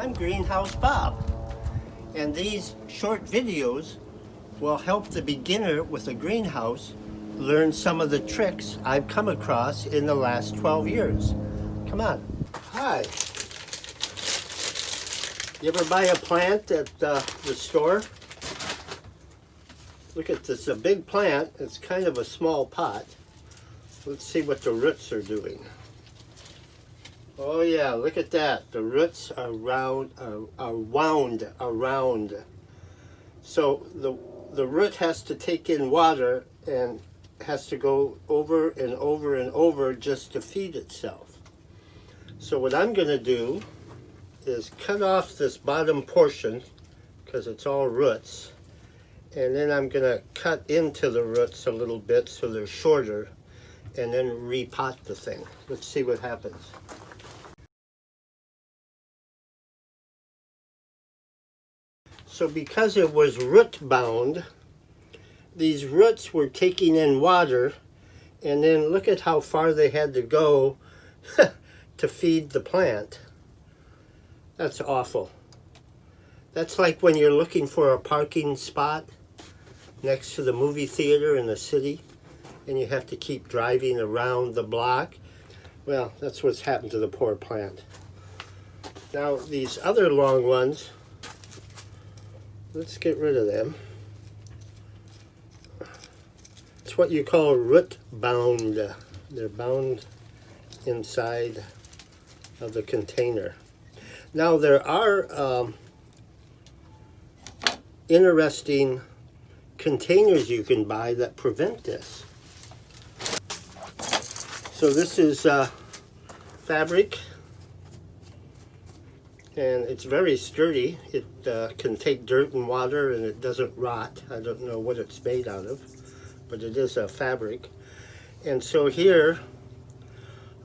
I'm Greenhouse Bob, and these short videos will help the beginner with a greenhouse learn some of the tricks I've come across in the last 12 years. Come on. Hi. You ever buy a plant at the store? Look at this, a big plant. It's kind of a small pot. Let's see what the roots are doing. Oh yeah, look at that. The roots are wound around. So the root has to take in water and has to go over and over and over just to feed itself. So what I'm going to do is cut off this bottom portion because it's all roots. And then I'm going to cut into the roots a little bit so they're shorter and then repot the thing. Let's see what happens. So because it was root bound, these roots were taking in water, and then look at how far they had to go to feed the plant. That's awful. That's like when you're looking for a parking spot next to the movie theater in the city, and you have to keep driving around the block. Well, that's what's happened to the poor plant. Now, these other long ones, let's get rid of them. It's what you call root bound. They're bound inside of the container. Now there are interesting containers you can buy that prevent this. So this is fabric, and it's very sturdy. It can take dirt and water and it doesn't rot. I don't know what it's made out of, but it is a fabric. And so here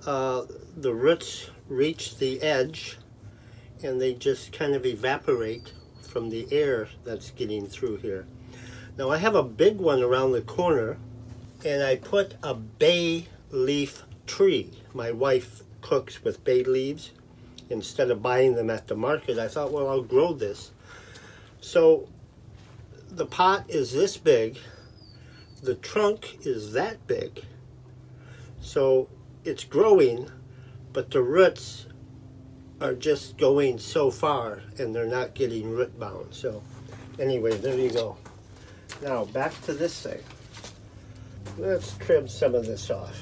the roots reach the edge and they just kind of evaporate from the air that's getting through here. Now I have a big one around the corner, and I put a bay leaf tree. My wife cooks with bay leaves. Instead of buying them at the market, I thought, well, I'll grow this. So the pot is this big, the trunk is that big. So it's growing, but the roots are just going so far and they're not getting root bound. So anyway, there you go. Now back to this thing. Let's trim some of this off.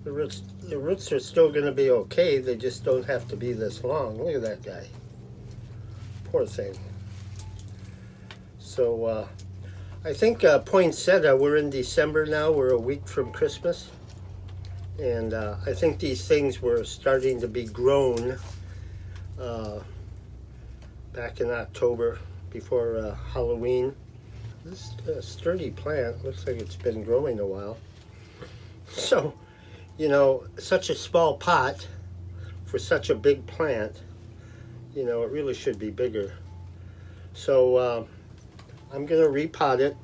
The roots are still going to be okay. They just don't have to be this long. Look at that guy. Poor thing. So I think poinsettia, we're in December now. We're a week from Christmas. And I think these things were starting to be grown back in October before Halloween. This sturdy plant looks like it's been growing a while. So, you know, such a small pot for such a big plant, you know, it really should be bigger. So I'm going to repot it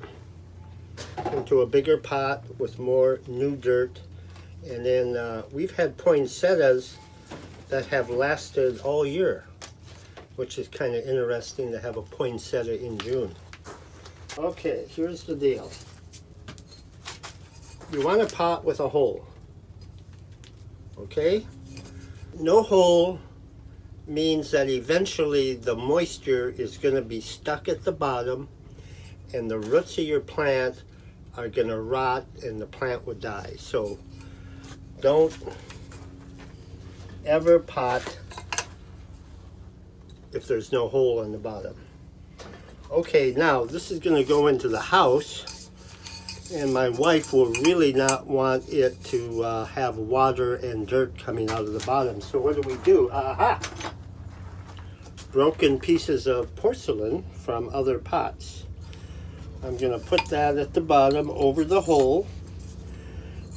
into a bigger pot with more new dirt. And then we've had poinsettias that have lasted all year, which is kind of interesting to have a poinsettia in June. Okay, here's the deal. You want a pot with a hole. Okay? No hole means that eventually the moisture is going to be stuck at the bottom and the roots of your plant are going to rot and the plant would die. So don't ever pot if there's no hole in the bottom. Okay, now this is going to go into the house. And my wife will really not want it to have water and dirt coming out of the bottom. So what do? Aha! Broken pieces of porcelain from other pots. I'm going to put that at the bottom over the hole.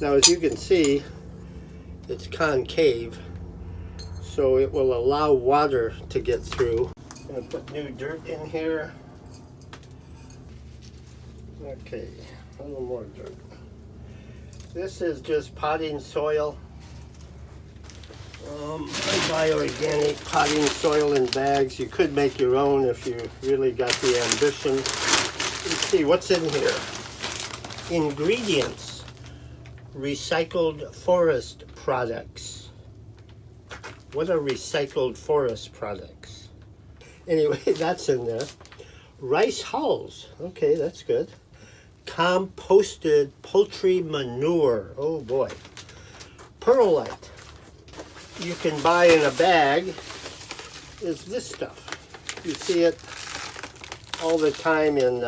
Now as you can see, it's concave, so it will allow water to get through. I'm going to put new dirt in here. Okay. A little more dirt. This is just potting soil. I buy organic potting soil in bags. You could make your own if you really got the ambition. Let's see what's in here. Ingredients: recycled forest products. What are recycled forest products? Anyway, that's in there. Rice hulls. Okay, that's good. Composted poultry manure. Oh boy. Perlite. You can buy in a bag is this stuff. You see it all the time in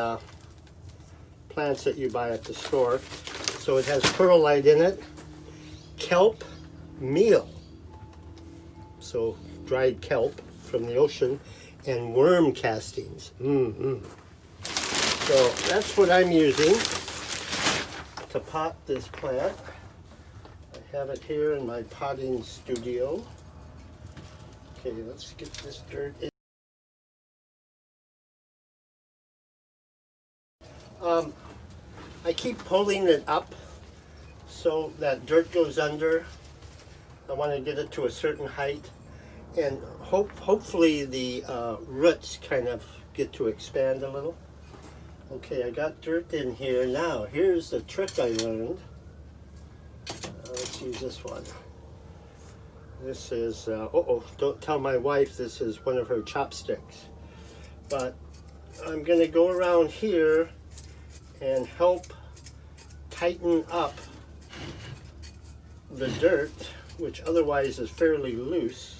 plants that you buy at the store. So it has perlite in it. Kelp meal. So dried kelp from the ocean, and worm castings. So that's what I'm using to pot this plant. I have it here in my potting studio. Okay, let's get this dirt in. I keep pulling it up so that dirt goes under. I want to get it to a certain height, and hopefully the roots kind of get to expand a little. Okay, I got dirt in here. Now, here's the trick I learned. Let's use this one. This is, don't tell my wife this is one of her chopsticks. But I'm going to go around here and help tighten up the dirt, which otherwise is fairly loose.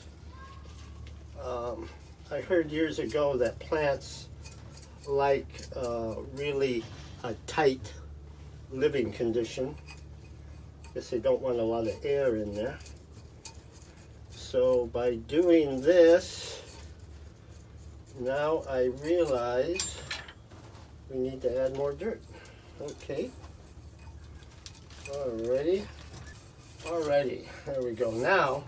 I heard years ago that plants like really a tight living condition. Guess they don't want a lot of air in there. So by doing this, now I realize we need to add more dirt. Okay. Alrighty. There we go. Now,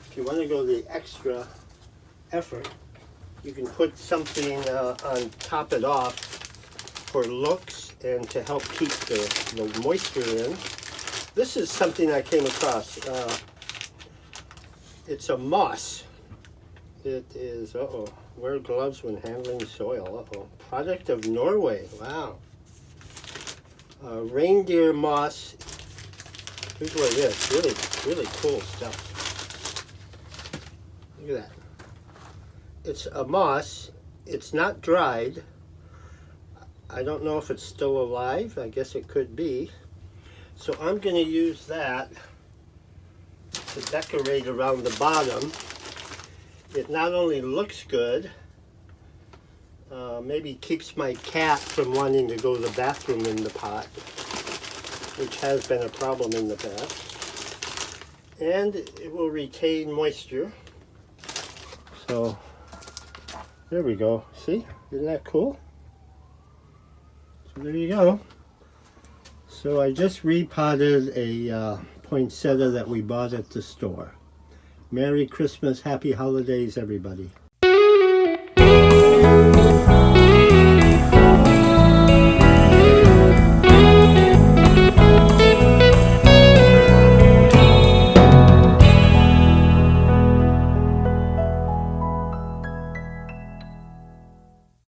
if you want to go the extra effort, you can put something on top it off for looks and to help keep the moisture in. This is something I came across. It's a moss. It is, wear gloves when handling soil. Product of Norway. Wow. Reindeer moss. Here's what it is. Really cool stuff. Look at that. It's a moss. It's not dried. I don't know if it's still alive. I guess it could be. So I'm going to use that to decorate around the bottom. It not only looks good, maybe keeps my cat from wanting to go to the bathroom in the pot, which has been a problem in the past. And it will retain moisture. So there we go. See? Isn't that cool? So there you go. So I just repotted a poinsettia that we bought at the store. Merry Christmas, Happy Holidays, everybody.